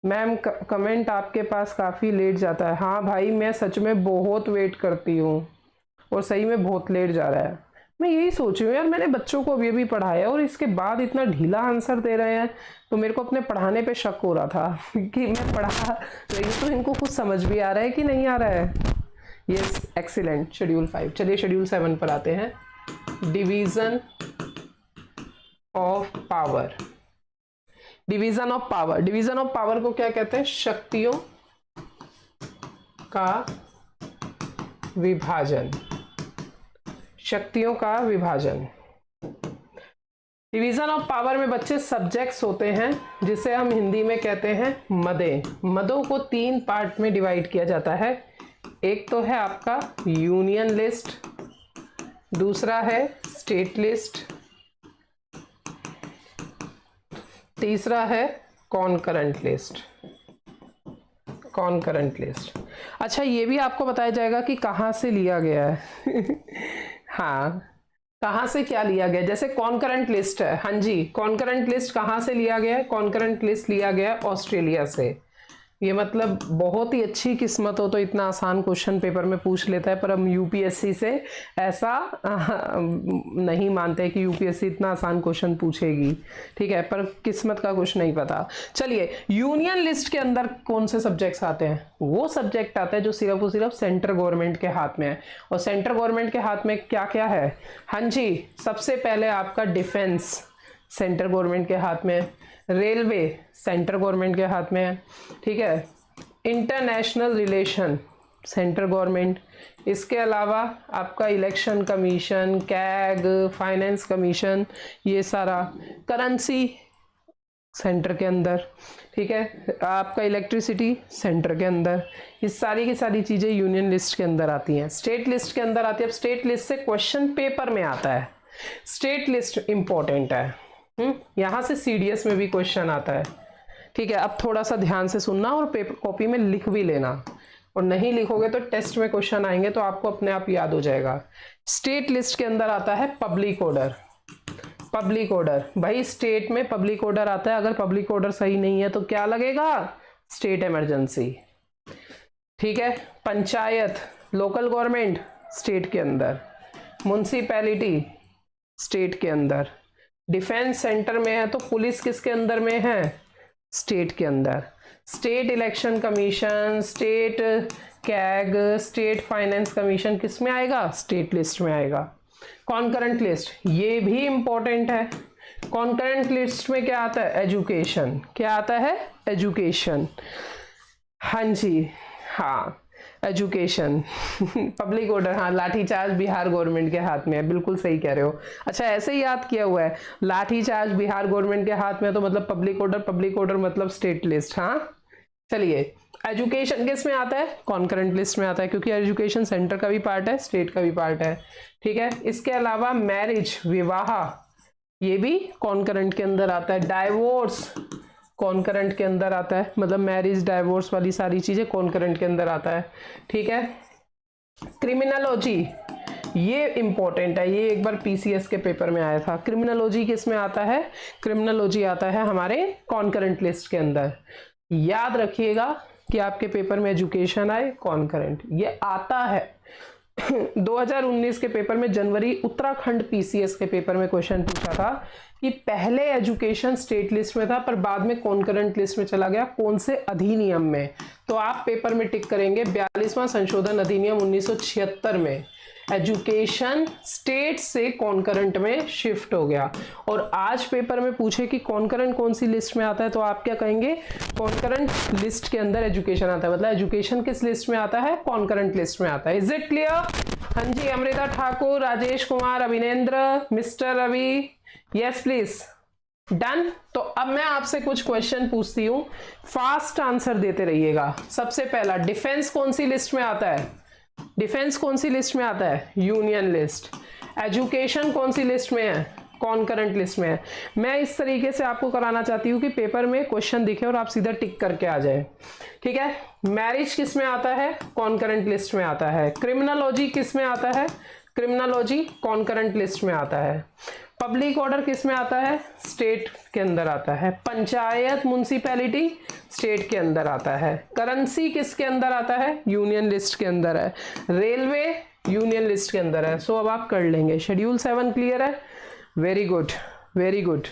मैम कमेंट आपके पास काफी लेट जाता है। हाँ भाई, मैं सच में बहुत वेट करती हूँ और सही में बहुत लेट जा रहा है। मैं यही सोच रही हूँ यार, मैंने बच्चों को अभी अभी पढ़ाया और इसके बाद इतना ढीला आंसर दे रहे हैं, तो मेरे को अपने पढ़ाने पे शक हो रहा था कि मैं पढ़ा रही तो इनको कुछ समझ भी आ रहा है कि नहीं आ रहा है। Yes, excellent, schedule 5। चलिए शेड्यूल 7 पर आते हैं, division of power. Division of power, division of power को क्या कहते हैं? शक्तियों का विभाजन, शक्तियों का विभाजन। डिवीजन ऑफ पावर में बच्चे सब्जेक्ट्स होते हैं जिसे हम हिंदी में कहते हैं मदे। मदों को 3 पार्ट में डिवाइड किया जाता है। एक तो है आपका यूनियन लिस्ट, दूसरा है स्टेट लिस्ट, तीसरा है कॉनकरेंट लिस्ट, कॉनकरेंट लिस्ट। अच्छा ये भी आपको बताया जाएगा कि कहाँ से लिया गया है हाँ, कहाँ से क्या लिया गया, जैसे कॉनकरेंट लिस्ट है। हाँ जी, कॉनकरेंट लिस्ट कहाँ से लिया गया है? कॉनकरेंट लिस्ट लिया गया है ऑस्ट्रेलिया से। ये मतलब बहुत ही अच्छी किस्मत हो तो इतना आसान क्वेश्चन पेपर में पूछ लेता है, पर हम यूपीएससी से ऐसा नहीं मानते कि यूपीएससी इतना आसान क्वेश्चन पूछेगी, ठीक है, पर किस्मत का कुछ नहीं पता। चलिए, यूनियन लिस्ट के अंदर कौन से सब्जेक्ट्स आते हैं? वो सब्जेक्ट आता है जो सिर्फ और सिर्फ सेंट्रल गवर्नमेंट के हाथ में है। और सेंट्रल गवर्नमेंट के हाथ में क्या क्या है? हाँ जी, सबसे पहले आपका डिफेंस सेंट्रल गवर्नमेंट के हाथ में है, रेलवे सेंट्रल गवर्नमेंट के हाथ में है, ठीक है, इंटरनेशनल रिलेशन सेंट्रल गवर्नमेंट, इसके अलावा आपका election commission, CAG, finance commission, ये सारा, करेंसी सेंटर के अंदर, ठीक है, आपका इलेक्ट्रिसिटी सेंटर के अंदर, ये सारी की सारी चीज़ें यूनियन लिस्ट के अंदर आती हैं। स्टेट लिस्ट के अंदर आती है। अब स्टेट लिस्ट से क्वेश्चन पेपर में आता है, स्टेट लिस्ट इंपॉर्टेंट है, यहाँ से सीडीएस में भी क्वेश्चन आता है, ठीक है। अब थोड़ा सा ध्यान से सुनना और पेपर कॉपी में लिख भी लेना, और नहीं लिखोगे तो टेस्ट में क्वेश्चन आएंगे तो आपको अपने आप याद हो जाएगा। स्टेट लिस्ट के अंदर आता है पब्लिक ऑर्डर। पब्लिक ऑर्डर, भाई स्टेट में पब्लिक ऑर्डर आता है, अगर पब्लिक ऑर्डर सही नहीं है तो क्या लगेगा? स्टेट इमरजेंसी, ठीक है। पंचायत, लोकल गवर्नमेंट स्टेट के अंदर, म्युनिसिपैलिटी स्टेट के अंदर, डिफेंस सेंटर में है तो पुलिस किसके अंदर में है? स्टेट के अंदर। State election commission, state CAG, state finance commission किस में आएगा? स्टेट लिस्ट में आएगा। कॉनकरेंट लिस्ट, ये भी इंपॉर्टेंट है। कॉनकरेंट लिस्ट में क्या आता है? एजुकेशन। क्या आता है? एजुकेशन। हाँ जी, हाँ एजुकेशन। पब्लिक ऑर्डर, हाँ लाठीचार्ज बिहार गवर्नमेंट के हाथ में है, बिल्कुल सही कह रहे हो। अच्छा ऐसे ही याद किया हुआ है, लाठीचार्ज बिहार गवर्नमेंट के हाथ में, तो मतलब पब्लिक ऑर्डर, पब्लिक ऑर्डर मतलब स्टेट लिस्ट। हाँ चलिए एजुकेशन किस में आता है? कॉन्करेंट लिस्ट में आता है, क्योंकि एजुकेशन सेंटर का भी पार्ट है, स्टेट का भी पार्ट है। ठीक है, इसके अलावा मैरिज, विवाह, ये भी कॉन्करेंट के अंदर आता है। डाइवोर्स कॉन्करेंट के अंदर आता है, मतलब मैरिज डाइवोर्स वाली सारी चीजें कॉन्करेंट के अंदर आता है। ठीक है, क्रिमिनोलॉजी, ये इंपॉर्टेंट है, ये एक बार पीसीएस के पेपर में आया था। क्रिमिनोलॉजी किस में आता है? क्रिमिनोलॉजी आता है हमारे कॉन्करेंट लिस्ट के अंदर। याद रखिएगा कि आपके पेपर में एजुकेशन आए, कॉन्करेंट, ये आता है। 2019 के पेपर में जनवरी उत्तराखंड पीसीएस के पेपर में क्वेश्चन पूछा था कि पहले एजुकेशन स्टेट लिस्ट में था पर बाद में कॉन्करेंट लिस्ट में चला गया, कौन से अधिनियम में? तो आप पेपर में टिक करेंगे 42वां संशोधन अधिनियम 1976 में एजुकेशन स्टेट से कॉन्करेंट में शिफ्ट हो गया। और आज पेपर में पूछे कि कॉन्करेंट कौन सी लिस्ट में आता है, तो आप क्या कहेंगे? कॉन्करेंट लिस्ट के अंदर एजुकेशन आता है, मतलब एजुकेशन किस लिस्ट में आता है? कॉन्करेंट लिस्ट में आता है। Is it clear? हाँ जी, Amrita Thakur, Rajesh Kumar, Abhinendra, mister Ravi, yes please, done. तो अब मैं आपसे कुछ क्वेश्चन पूछती हूँ, फास्ट आंसर देते रहिएगा। सबसे पहला, डिफेंस कौन सी लिस्ट में आता है? डिफेंस कौन सी लिस्ट में आता है? Union list. एजुकेशन कौन सी लिस्ट में है? कॉन्करेंट लिस्ट में है। मैं इस तरीके से आपको कराना चाहती हूँ कि पेपर में क्वेश्चन दिखे और आप सीधा टिक करके आ जाए। ठीक है, मैरिज किस में आता है? कॉन्करेंट लिस्ट में आता है। क्रिमिनोलॉजी किस में आता है? क्रिमिनोलॉजी कॉन्करेंट लिस्ट में आता है। पब्लिक ऑर्डर किस में आता है? स्टेट के अंदर आता है। पंचायत, म्युनिसिपैलिटी स्टेट के अंदर आता है। करेंसी किसके अंदर आता है? यूनियन लिस्ट के अंदर है। रेलवे यूनियन लिस्ट के अंदर है। सो अब आप कर लेंगे। शेड्यूल 7 क्लियर है? Very good, very good.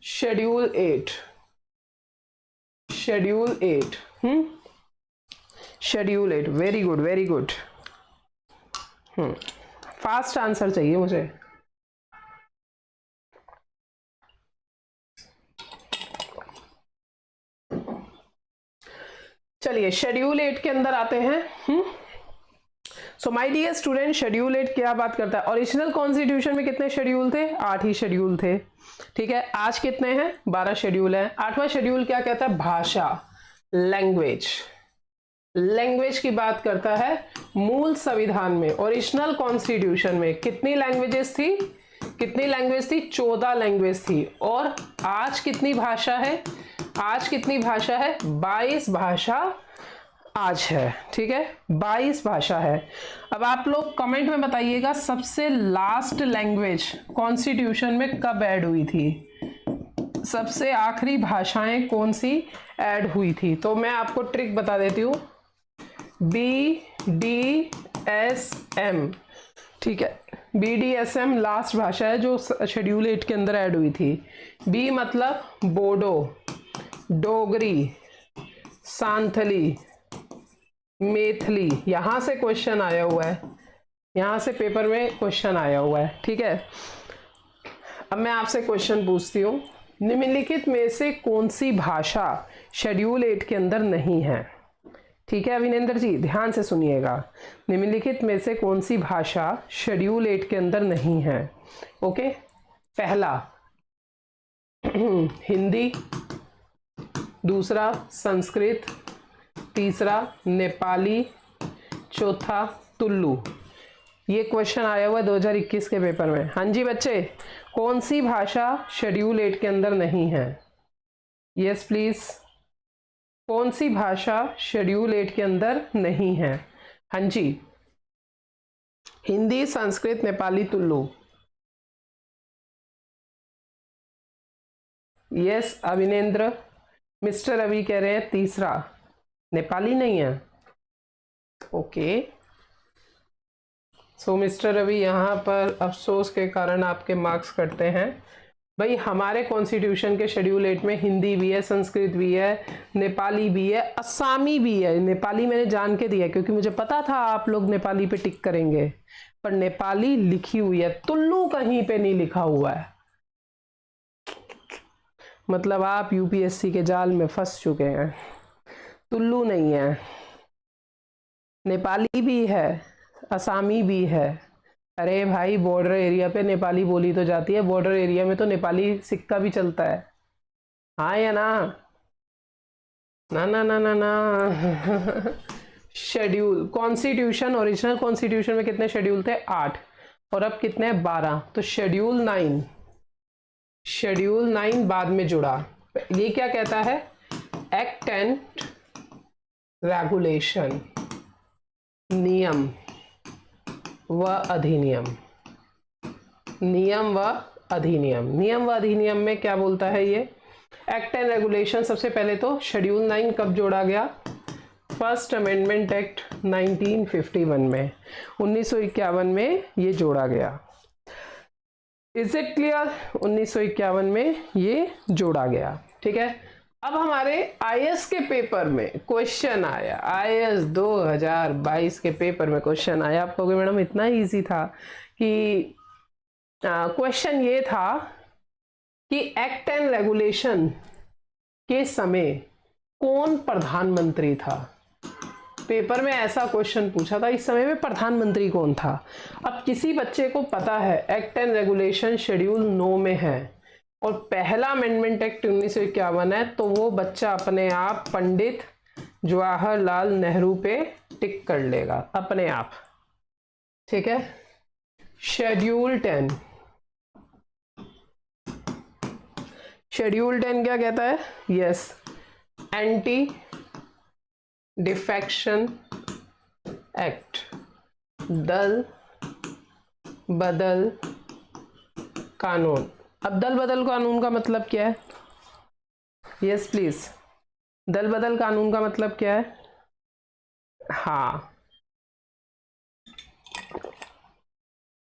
Schedule 8, schedule 8, schedule 8, very good, very good. Fast answer चाहिए मुझे। चलिए शेड्यूल 8 के अंदर आते हैं। So my dear student, schedule 8 क्या बात करता है? ओरिजिनल कॉन्स्टिट्यूशन में कितने शेड्यूल थे? 8 ही शेड्यूल थे। ठीक है, आज कितने हैं? 12 शेड्यूल है। 8वां शेड्यूल क्या कहता है? भाषा, लैंग्वेज। लैंग्वेज की बात करता है। मूल संविधान में, ओरिजिनल कॉन्स्टिट्यूशन में कितनी लैंग्वेजेस थी? कितनी लैंग्वेज थी? 14 लैंग्वेज थी। और आज कितनी भाषा है? आज कितनी भाषा है? 22 भाषा आज है। ठीक है, 22 भाषा है। अब आप लोग कमेंट में बताइएगा सबसे लास्ट लैंग्वेज कॉन्स्टिट्यूशन में कब ऐड हुई थी? सबसे आखिरी भाषाएं कौन सी ऐड हुई थी? तो मैं आपको ट्रिक बता देती हूँ, BDSM। ठीक है, BDSM लास्ट भाषा है जो शेड्यूल 8 के अंदर ऐड हुई थी। बी मतलब बोडो, डोगरी, सांथली, मैथिली। यहां से क्वेश्चन आया हुआ है, यहां से पेपर में क्वेश्चन आया हुआ है। ठीक है, अब मैं आपसे क्वेश्चन पूछती हूँ, निम्नलिखित में से कौन सी भाषा शेड्यूल 8 के अंदर नहीं है? ठीक है अभिनेंद्र जी, ध्यान से सुनिएगा। निम्नलिखित में से कौन सी भाषा शेड्यूल 8 के अंदर नहीं है? ओके, पहला हिंदी, दूसरा संस्कृत, तीसरा नेपाली, चौथा तुलु। ये क्वेश्चन आया हुआ 2021 के पेपर में। हाँ जी बच्चे, कौन सी भाषा शेड्यूल 8 के अंदर नहीं है? यस प्लीज, कौन सी भाषा शेड्यूल 8 के अंदर नहीं है? हाँ जी, हिंदी, संस्कृत, नेपाली, तुलु। यस अभिनेंद्र, मिस्टर रवि कह रहे हैं तीसरा, नेपाली नहीं है। ओके, सो मिस्टर रवि यहाँ पर अफसोस के कारण आपके मार्क्स कटते हैं। भाई हमारे कॉन्स्टिट्यूशन के शेड्यूल 8 में हिंदी भी है, संस्कृत भी है, नेपाली भी है, असमी भी है। नेपाली मैंने जान के दिया क्योंकि मुझे पता था आप लोग नेपाली पे टिक करेंगे, पर नेपाली लिखी हुई है, तुल्लू कहीं पे नहीं लिखा हुआ है। मतलब आप यूपीएससी के जाल में फंस चुके हैं। तुल्लू नहीं है, नेपाली भी है, असामी भी है। अरे भाई बॉर्डर एरिया पे नेपाली बोली तो जाती है, बॉर्डर एरिया में तो नेपाली सिक्का भी चलता है। हाँ या ना? ना ना ना ना ना शेड्यूल, कॉन्स्टिट्यूशन, ओरिजिनल कॉन्स्टिट्यूशन में कितने शेड्यूल थे? 8, और अब कितने? 12। तो शेड्यूल 9, शेड्यूल 9 बाद में जुड़ा। ये क्या कहता है? एक्ट एंड रेगुलेशन, नियम व अधिनियम। नियम व अधिनियम, नियम व अधिनियम में क्या बोलता है ये? Act and regulation. सबसे पहले तो शेड्यूल 9 कब जोड़ा गया? फर्स्ट अमेंडमेंट एक्ट 1951 में, 1951 में ये जोड़ा गया। Is it clear? 1951 में ये जोड़ा गया। ठीक है। अब हमारे आईएएस के पेपर में क्वेश्चन आया, आईएएस 2022 के पेपर में क्वेश्चन आया। आप कहोगे मैडम इतना इजी था कि क्वेश्चन ये था कि एक्ट एंड रेगुलेशन के समय कौन प्रधानमंत्री था? पेपर में ऐसा क्वेश्चन पूछा था, इस समय में प्रधानमंत्री कौन था? अब किसी बच्चे को पता है एक्ट एंड रेगुलेशन शेड्यूल 9 में है और पहला अमेंडमेंट एक्ट 1951 है, तो वो बच्चा अपने आप पंडित जवाहरलाल नेहरू पे टिक कर लेगा अपने आप। ठीक है। शेड्यूल 10, शेड्यूल 10 क्या कहता है? यस, एंटी डिफेक्शन एक्ट, दल बदल कानून। अब दल बदल कानून का मतलब क्या है? यस प्लीज, दल बदल कानून का मतलब क्या है? हाँ,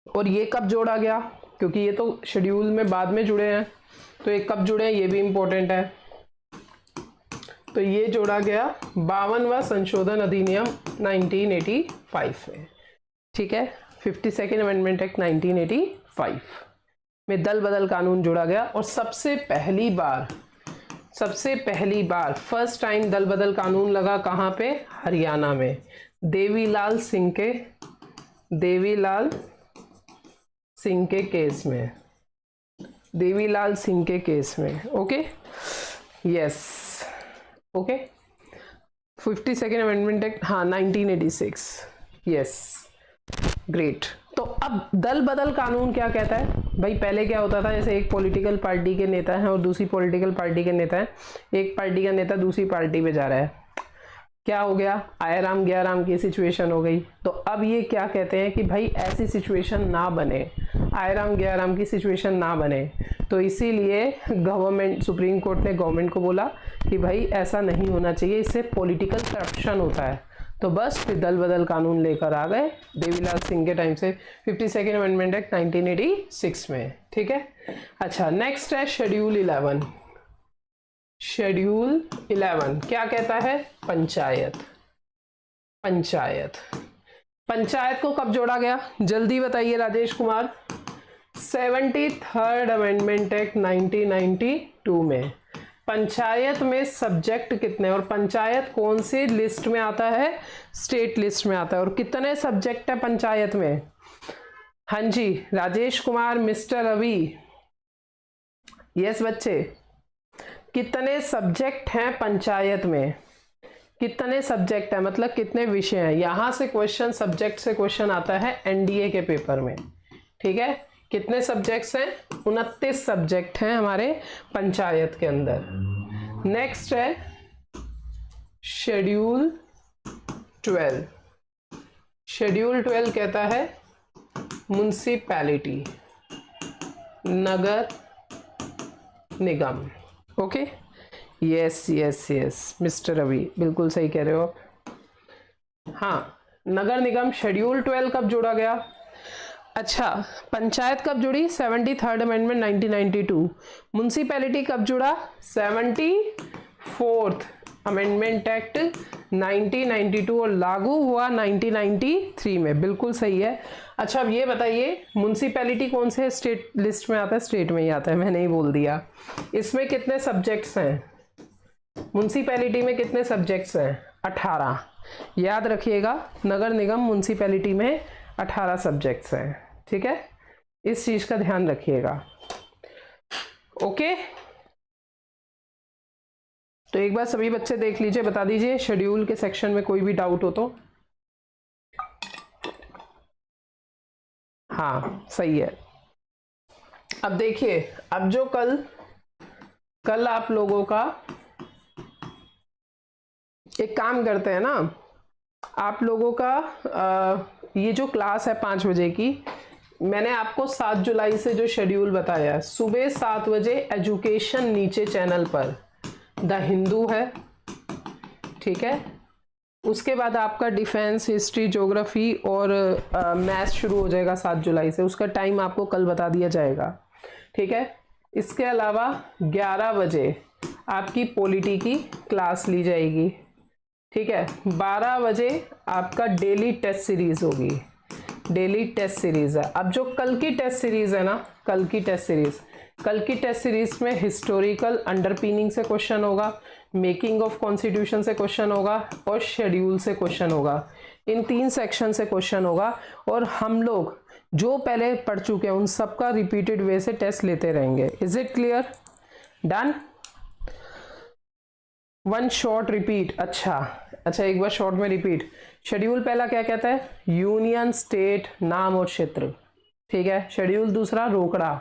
और ये कब जोड़ा गया? क्योंकि ये तो शेड्यूल में बाद में जुड़े हैं, तो ये कब जुड़े हैं ये भी इंपॉर्टेंट है। तो ये जोड़ा गया 52वां संशोधन अधिनियम 1985 में। ठीक है, 52nd अमेंडमेंट एक्ट 1985 में दल बदल कानून जोड़ा गया। और सबसे पहली बार फर्स्ट टाइम दल बदल कानून लगा कहाँ पे? हरियाणा में, देवीलाल सिंह के केस में, देवीलाल सिंह के केस में। Okay, yes, okay. 52nd amendment act, हाँ 1986, यस, ग्रेट। तो अब दल बदल कानून क्या कहता है भाई? पहले क्या होता था, जैसे एक पॉलिटिकल पार्टी के नेता हैं और दूसरी पॉलिटिकल पार्टी के नेता हैं, एक पार्टी का नेता दूसरी पार्टी पे जा रहा है, क्या हो गया? आया राम गया राम की सिचुएशन हो गई। तो अब ये क्या कहते हैं कि भाई ऐसी सिचुएशन ना बने, आया राम गया राम की सिचुएशन ना बने। तो इसीलिए गवर्नमेंट, सुप्रीम कोर्ट ने गवर्नमेंट को बोला कि भाई ऐसा नहीं होना चाहिए, इससे पॉलिटिकल करप्शन होता है। तो बस फिर दल बदल कानून लेकर आ गए देवीलाल सिंह के टाइम से, 52nd अमेंडमेंट एक्ट 1986 में। ठीक है। अच्छा, नेक्स्ट है शेड्यूल 11। शेड्यूल 11 क्या कहता है? पंचायत। पंचायत को कब जोड़ा गया? जल्दी बताइए Rajesh Kumar. 73rd amendment act 1992 में। पंचायत में सब्जेक्ट कितने, और पंचायत कौन सी लिस्ट में आता है? स्टेट लिस्ट में आता है। और कितने सब्जेक्ट है पंचायत में? हाँ जी राजेश कुमार, मिस्टर रवि, यस बच्चे, कितने सब्जेक्ट हैं पंचायत में? कितने सब्जेक्ट है मतलब कितने विषय हैं? यहां से क्वेश्चन, सब्जेक्ट से क्वेश्चन आता है एनडीए के पेपर में। ठीक है, कितने सब्जेक्ट्स हैं? 29 सब्जेक्ट हैं हमारे पंचायत के अंदर। नेक्स्ट है शेड्यूल 12। शेड्यूल 12 कहता है म्युनिसिपैलिटी, नगर निगम। Okay, yes yes yes mister Ravi, बिल्कुल सही कह रहे हो आप। हाँ, नगर निगम शेड्यूल 12 कब जोड़ा गया? अच्छा, पंचायत कब जुड़ी? 73rd amendment 1992। म्युनिसिपैलिटी कब जुड़ा? 74th अमेंडमेंट एक्ट 1992 और लागू हुआ 1993 में। बिल्कुल सही है। अच्छा, अब ये बताइए म्युनिसिपैलिटी कौन से स्टेट लिस्ट में आता है? स्टेट में ही आता है, मैंने ही बोल दिया। इसमें कितने सब्जेक्ट्स हैं? म्युनिसिपैलिटी में कितने सब्जेक्ट्स हैं? 18। याद रखिएगा, नगर निगम म्युनिसिपैलिटी में 18 सब्जेक्ट्स हैं। ठीक है, इस चीज का ध्यान रखिएगा। ओके, तो एक बार सभी बच्चे देख लीजिए, बता दीजिए शेड्यूल के सेक्शन में कोई भी डाउट हो तो। हाँ सही है। अब देखिए, अब जो कल आप लोगों का एक काम करते हैं ना, आप लोगों का ये जो क्लास है 5 बजे की, मैंने आपको 7 जुलाई से जो शेड्यूल बताया है, सुबह 7 बजे एजुकेशन नीचे चैनल पर द हिंदू है, ठीक है। उसके बाद आपका डिफेंस, हिस्ट्री, ज्योग्राफी और मैथ्स शुरू हो जाएगा 7 जुलाई से। उसका टाइम आपको कल बता दिया जाएगा, ठीक है। इसके अलावा 11 बजे आपकी पॉलिटी की क्लास ली जाएगी, ठीक है। 12 बजे आपका डेली टेस्ट सीरीज होगी, डेली टेस्ट सीरीज है। अब जो कल की टेस्ट सीरीज है ना, कल की टेस्ट सीरीज में हिस्टोरिकल अंडरपिनिंग से क्वेश्चन होगा, मेकिंग ऑफ कॉन्स्टिट्यूशन से क्वेश्चन होगा और शेड्यूल से क्वेश्चन होगा। इन 3 सेक्शन से क्वेश्चन होगा और हम लोग जो पहले पढ़ चुके हैं उन सबका रिपीटेड वे से टेस्ट लेते रहेंगे। Is it clear? Done? One short repeat. अच्छा एक बार शॉर्ट में रिपीट। शेड्यूल पहला क्या कहता है? यूनियन, स्टेट, नाम और क्षेत्र, ठीक है। शेड्यूल दूसरा रोकड़ा,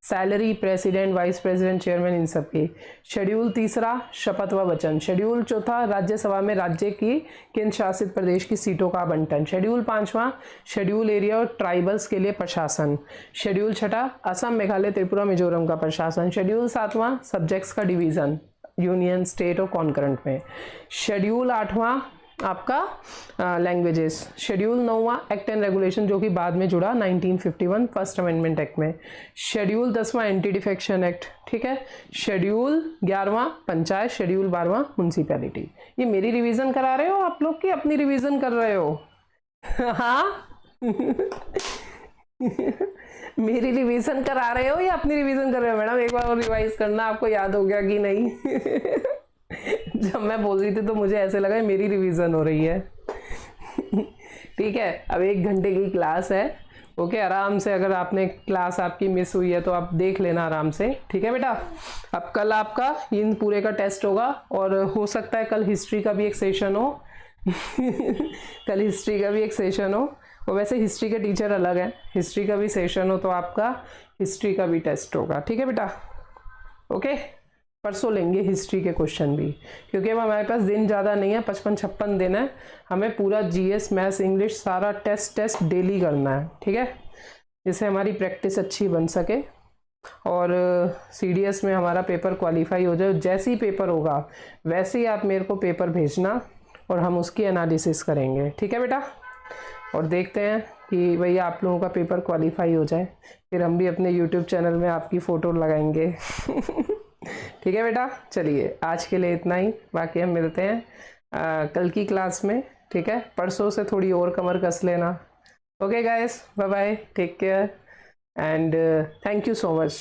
salary, president, vice president, chairman, इन सब की। शेड्यूल तीसरा शपथ व वचन। शेड्यूल चौथा राज्यसभा में राज्य की केंद्र शासित प्रदेश की सीटों का आवंटन। शेड्यूल पांचवा शेड्यूल एरिया और ट्राइबल्स के लिए प्रशासन। शेड्यूल छठा असम, मेघालय, त्रिपुरा, मिजोरम का प्रशासन। शेड्यूल सातवां सब्जेक्ट्स का डिवीजन, यूनियन, स्टेट और कॉन्करेंट में। शेड्यूल आठवां आपका लैंग्वेजेस। शेड्यूल 9वां एक्ट एंड रेगुलेशन, जो कि बाद में जुड़ा 1951 फर्स्ट अमेंडमेंट एक्ट में। शेड्यूल 10वां एंटी डिफेक्शन एक्ट, ठीक है। शेड्यूल 11वां पंचायत। शेड्यूल 12वां म्यूनसिपैलिटी। ये मेरी रिवीजन करा रहे हो आप लोग कि अपनी रिवीजन कर रहे हो? हाँ मेरी रिवीजन करा रहे हो या अपनी रिवीजन कर रहे हो? मैडम एक बार और रिवाइज करना, आपको याद हो गया कि नहीं? जब मैं बोल रही थी तो मुझे ऐसे लगा मेरी रिवीजन हो रही है। ठीक है, अब 1 घंटे की क्लास है, ओके। आराम से, अगर आपने क्लास आपकी मिस हुई है तो आप देख लेना आराम से, ठीक है बेटा। अब कल आपका इन पूरे का टेस्ट होगा और हो सकता है कल हिस्ट्री का भी एक सेशन हो। कल हिस्ट्री का भी एक सेशन हो, और वैसे हिस्ट्री के टीचर अलग है। हिस्ट्री का भी सेशन हो तो आपका हिस्ट्री का भी टेस्ट होगा, ठीक है बेटा, ओके। परसों लेंगे हिस्ट्री के क्वेश्चन भी, क्योंकि अब हमारे पास दिन ज़्यादा नहीं है, 55-56 दिन है। हमें पूरा जीएस, मैथ्स, इंग्लिश सारा टेस्ट डेली करना है, ठीक है, जिससे हमारी प्रैक्टिस अच्छी बन सके और सीडीएस में हमारा पेपर क्वालिफाई हो जाए। जैसे ही पेपर होगा वैसे ही आप मेरे को पेपर भेजना और हम उसकी एनालिसिस करेंगे, ठीक है बेटा। और देखते हैं कि भैया आप लोगों का पेपर क्वालिफाई हो जाए, फिर हम भी अपने यूट्यूब चैनल में आपकी फ़ोटो लगाएंगे। ठीक है बेटा, चलिए आज के लिए इतना ही, बाकी हम मिलते हैं कल की क्लास में, ठीक है। परसों से थोड़ी और कमर कस लेना। Okay guys, bye bye, take care and thank you so much.